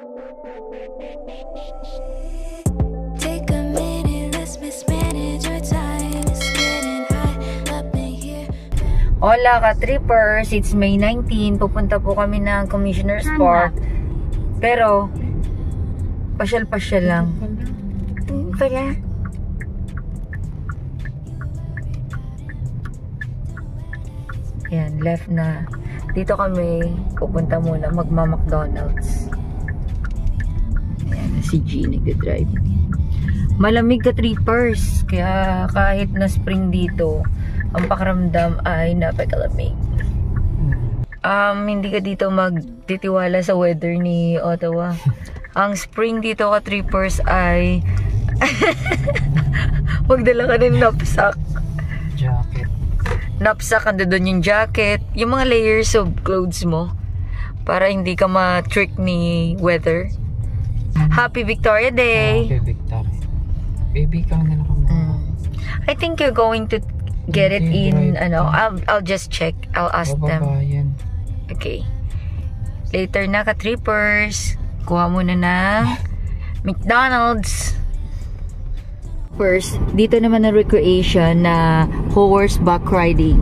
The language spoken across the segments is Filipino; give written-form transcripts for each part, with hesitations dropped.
Take a minute, let's mismanage our time. It's getting high up in here. Hola ka-trippers, it's May 19. Pupunta po kami ng Commissioner's Park. Pero, pasyal-pasyal lang. Pala. Ayan, left na. Dito kami, pupunta muna, magma-McDonald's. Ayan, si G nagde-drive. Malamig ka-trippers, kaya kahit na spring dito, ang pakiramdam ay napakalamig. Hindi ka dito magtitiwala sa weather ni Ottawa. Ang spring dito ka-trippers ay magdala ka ng knapsack. Jacket. Knapsack, ando doon yung jacket, yung mga layers of clothes mo para hindi ka ma-trick ni weather. Happy Victoria Day! Happy Victoria. Baby ka na nakamura. I think you're going to get it in, I'll just check. I'll ask them. Yan. Okay. Later na ka-trippers. Kuha muna ng McDonald's. First, dito naman na recreation na horseback riding.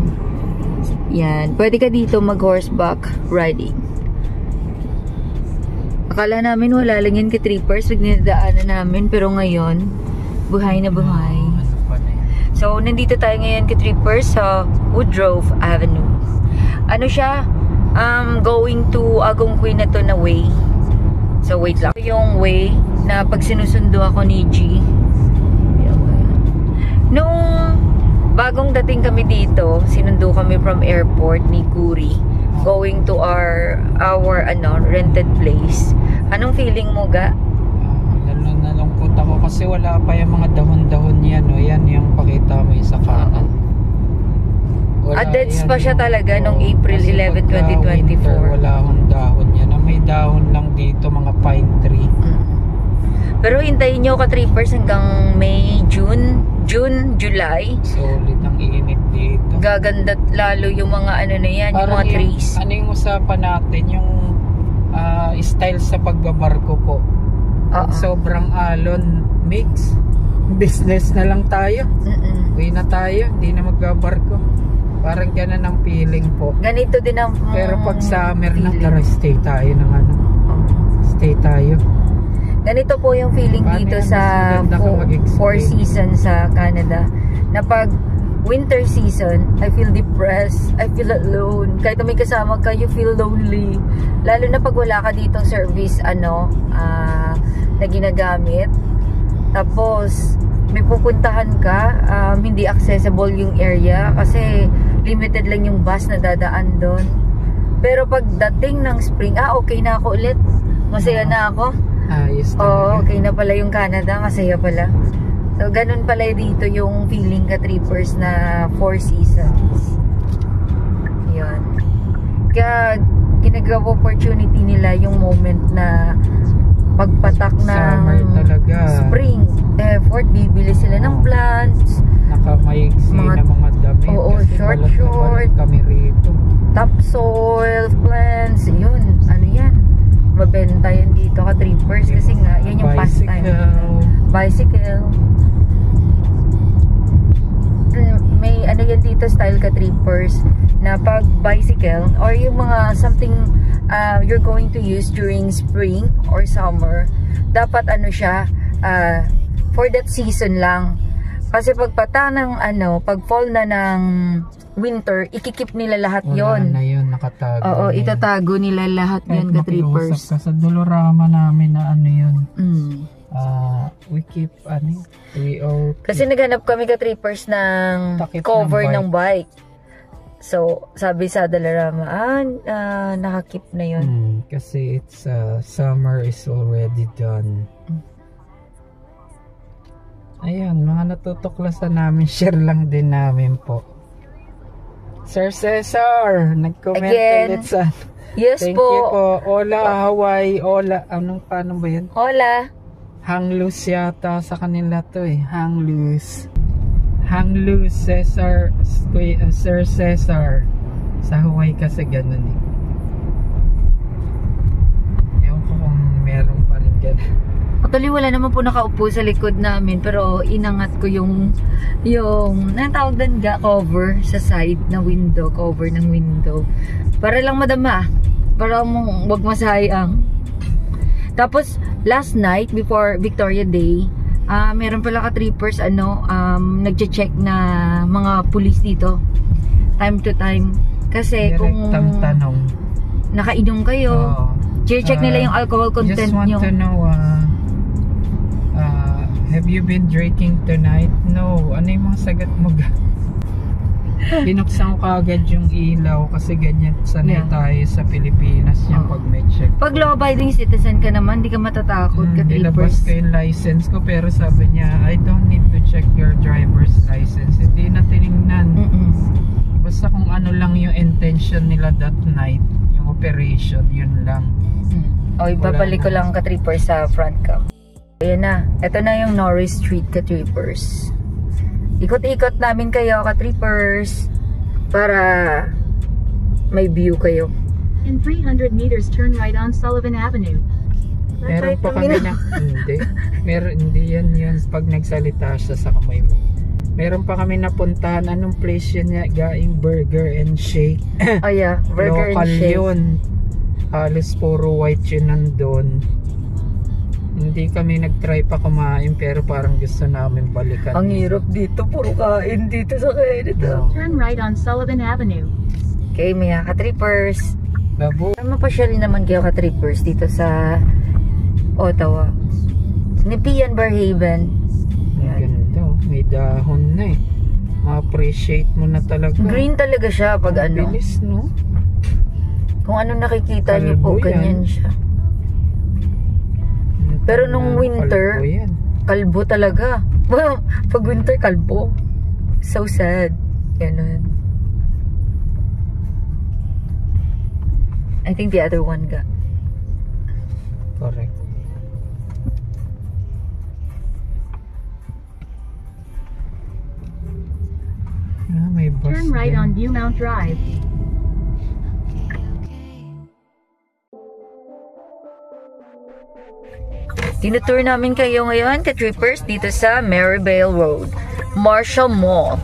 Yan. Pwede ka dito mag-horseback riding. Akala namin wala lang yan ka-trippers. Pag ninadaanan namin. Pero ngayon, buhay na buhay. So, nandito tayo ngayon ka-trippers sa Woodrove Avenue. Ano siya? Going to Agong Queen na to na way. So, wait lang. Yung way na pag sinusundo ako ni G. Nung bagong dating kami dito, sinundo kami from airport ni Kuri going to our rented place. Anong feeling mo, ga? Nalungkot ako kasi wala pa yung mga dahon-dahon yan, no? Yan yung pakita mo yung sa kanan. Deads pa siya talaga nung April 11, 2024. Wala akong dahon yan. May dahon lang dito, mga pine tree. Pero hintayin nyo ka-trippers hanggang May, June, July. Solid ang init dito. Gaganda lalo yung mga ano na yan, yung mga trees. Ano yung usapan natin, yung style sa pagbabarko po. Sobrang alon, mix. Business na lang tayo. Uwi na tayo, hindi na magbabarko. Parang ganun ang feeling po. Ganito din ang pero pag summer na, tara stay tayo ng ano. Stay tayo. Ganito po yung feeling dito sa Four Seasons sa Canada. Na pag winter season, I feel depressed, I feel alone. Kahit may kasama ka, you feel lonely. Lalo na pag wala ka ditong service na ginagamit. Tapos may pupuntahan ka, hindi accessible yung area kasi limited lang yung bus na dadaan doon. Pero pag dating ng spring, okay na ako ulit. Masaya na ako. Okay na pala yung Canada, masaya pala. So, ganun pala dito yung feeling ka-trippers na Four Seasons. Yun. Kaya, ginagawa opportunity nila yung moment na pagpatak ng spring effort, bibili sila ng plants. Nakamaigsi na mga damit. Short. Kami rito. Topsoil, plants, yun. Ano yan? Mabenta yun dito ka-trippers kasi nga, yan yung pastime. Bicycle. May ano yan dito style ka-trippers na pag bicycle or yung mga something you're going to use during spring or summer, dapat ano siya for that season lang. Kasi pag pag fall na ng winter, ikikip nila lahat yon. Wala na yun, nakatago. Itatago nila lahat yun ka-trippers. Ka sa Dolorama namin na ano yun. We keep, kasi naghanap kami ka-trippers ng cover ng bike. So, sabi sa Dolorama, nakakip na yun. Kasi it's, summer is already done. Ayan, mga natutuklasan namin, share lang din namin po. Sir Cesar, nag-comment ulit sa... Yes Thank po. you po. Hola, Hawaii. Hola, paano ba yan? Hola. Hang loose yata sa kanila to eh. Hang loose. Hang loose, Cesar. Sir Cesar. Sa Hawaii kasi ganun eh. Ewan ko kung meron Actually, wala naman po nakaupo sa likod namin, pero inangat ko yung anong tawag doon ga? Cover sa side na window, cover ng window. Para lang madama, para wag masayang. Tapos, last night, before Victoria Day, meron pala ka-trippers, nagche-check na mga police dito. Time to time. Kasi kung tanong, nakainom kayo, check nila yung alcohol content nyo. Just want to know, have you been drinking tonight? No. Ano yung mga sagot mo? Binuksan ko agad yung ilaw kasi ganyan sanay tayo sa Pilipinas yung pag may check. Pag law-abiding citizen ka naman, di ka matatakot ka Ilabas ko yung license ko pero sabi niya, I don't need to check your driver's license. Hindi na tinignan. Basta kung ano lang yung intention nila that night, yung operation, yun lang. O, ibabalik ko lang ka-trippers sa front cam. Ayan na. Ito na yung Norris Street ka-trippers. Ikot-ikot namin kayo ka-trippers para may view kayo. In 300 meters, turn right on Sullivan Avenue. Meron pa kami na hindi yan pag nagsalita siya sa kamay mo. Meron pa kami napuntahan. Anong place yun niya? Gaing Burger and Shake. Oh yeah, Burger local and Shake. Yun. Halos puro white yun nandun. Hindi kami nag-try pa kumain pero parang gusto namin balikan. Ang hirap dito, puro kain dito sa Canada. Turn right on Sullivan Avenue. Okay, mga ka-trippers. Labo. Mapasyal naman kayo ka-trippers dito sa Ottawa. Nepean Barrhaven. Ang ganda. May dahon na eh. Ma-appreciate mo na talaga. Green talaga siya pag ano. Bilis, no? Kung ano nakikita niyo po, ganyan siya. Pero nung winter, kalbo talaga. Well, pag winter, kalbo. So sad. Ganun. I think the other one got. Correct. May bus Turn right din. on Viewmount Drive. Tinutour namin kayo ngayon, ka-trippers, dito sa Maryvale Road, Marshall Mall.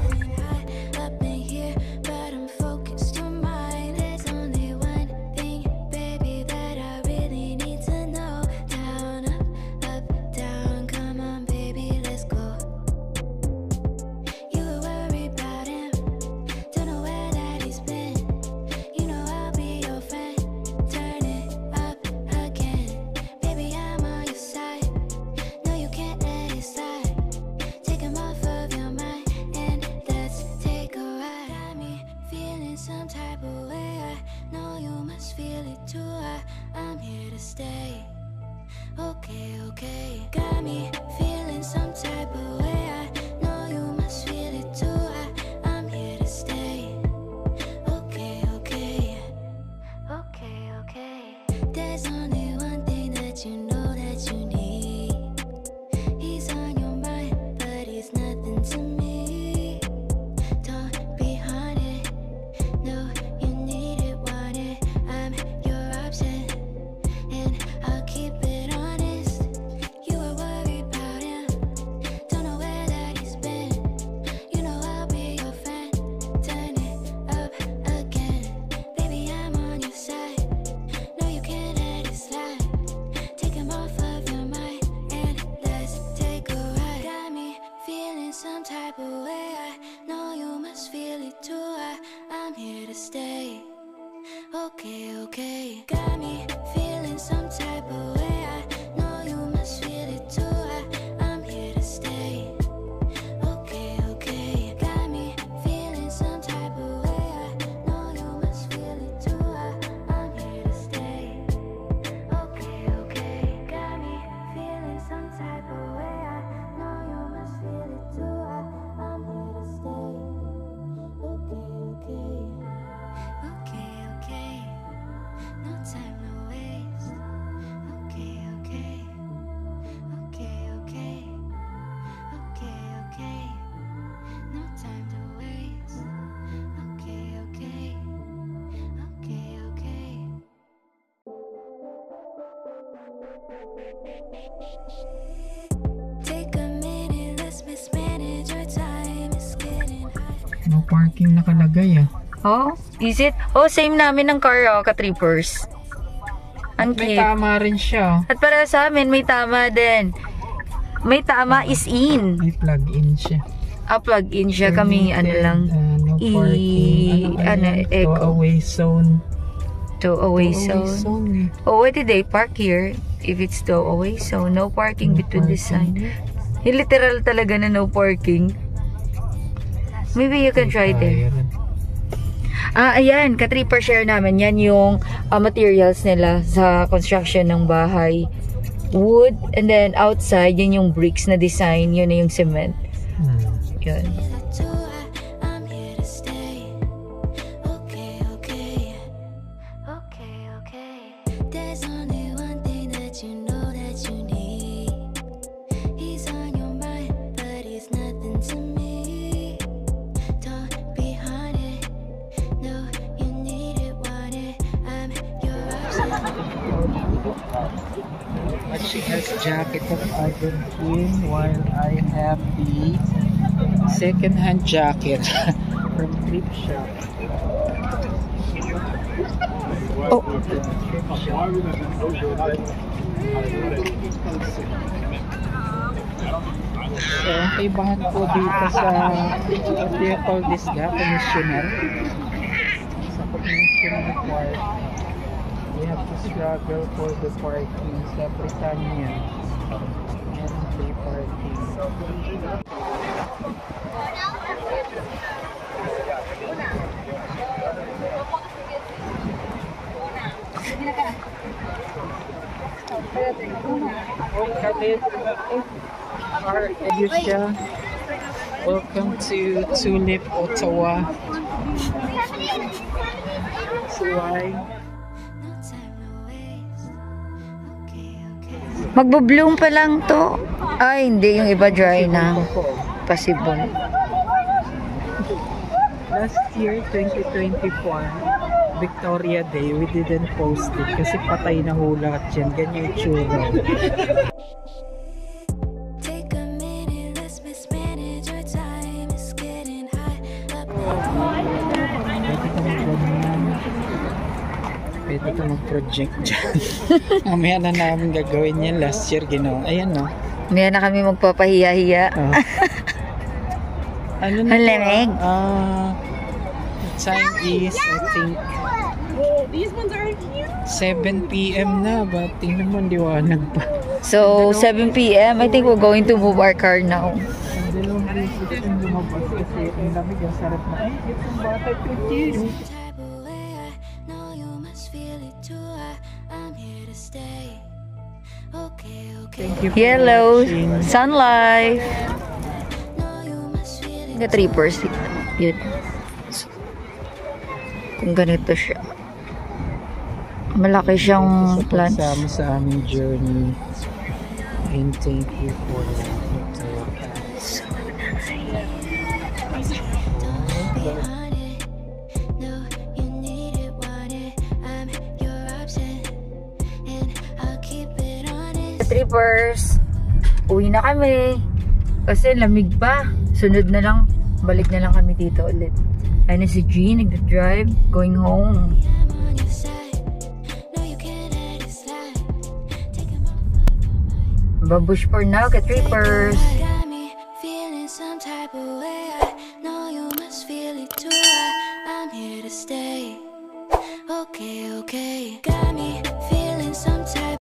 Up in here, but I'm focused on mine. There's only one thing, baby, that I really need to know. Down, up, down, come on, baby, let's go. You were worried about him, don't know where that he's been. You know I'll be your friend, turn it up again. Baby, I'm on your side, no you can't let it slide. Take him off of your mind and let's take a ride. Got me feeling some type of way, I know you must feel it too. I'm here to stay. Okay, okay. Got me feeling some type of way, I know you must feel it too. I'm here to stay. Okay, okay. Okay, okay. There's only one thing that you know that you need. He's on your mind, but he's nothing to me. Don't be haunted, no, you need it, want it. I'm your option, and I'll keep it honest. You were worried about him, don't know where that he's been. You know I'll be your friend, turn it up again. Baby, I'm on your side, no you can't let it slide. Take a minute, let's mismanage our time. It's getting hot. No parking nakalagay ah. Oh, is it? Oh, same namin ng car, oh, ka-trippers. Ang May cute. tama rin siya. At para sa amin, may tama din. May tama is in. May plug-in siya. Plug-in siya. Kami, ano lang. No parking. Echo. Away zone. Away Away zone. zone eh. Oh, why did they park here? If it's away zone, no parking between the sign. Literal talaga na no parking. Maybe you can try there. Ayan, ka-tripper share namin. Yan yung materials nila sa construction ng bahay. Wood, and then outside, yun yung bricks na design. Yun na yung cement. Yun. I'm here to stay. Okay, okay. Okay, okay. There's only one thing that you know that you need. He's on your mind, but he's nothing to me. Don't be haunted. No, you need it, want it. I'm your option. But she has jacket of Argentine while I have the second-hand jacket from thrift shop. Oh. So, ang kaibahan po dito sa what do you call this ga? Commissioner. Sa commissioner part, we have to struggle for the parking sa Britannia. Meron free parking. Welcome to Tulip, Ottawa. Suway. No time to waste. Okay, okay. Magbo-bloom pa lang to. Ay, hindi. Yung iba dry na. Possible. Last year, 2024, Victoria Day, we didn't post it kasi patay na hula at yan. Ganyan yung tsura. Take a minute, let's mismanage our time. It's getting hot. Pwede ka mag-project dyan. Mamaya na namin gagawin yan. Last year, ginawa. Ayan no. Ngayon na kami magpapahiya-hiya. Oh. Ano na Ang lamig. the time is, I think, 7 p.m. na. But tingnan mo, liwanag pa. So, 7 p.m. I think we're going to move our car now. Ang dalawang reasons yung lumabas kasi ang lamig. Ang sarap na, ay, itong bata to you. Type of way, I know you must feel it too. I'm here to stay. Okay, okay. Thank you for Yellow, watching. Sun Life. Know you must feel it. The trippers. Yun. Kung ganito siya. Malaki siyang plants. Pagsama sa aming journey. And thank you for the So Don't be haunted. No, you need it, want it. I'm your option. And I'll keep it honest. trippers, uwi na kami. Kasi lamig pa. Sunod na lang. Balik na lang kami dito ulit. Ayun na si G, nagda-drive. Going home. I'm on your side. No, you can't let it slide. Take him off of your mind. Babush for now, ka-trippers. Got me feeling some type of way. I know you must feel it too. I'm here to stay. Okay, okay. Got me feeling some type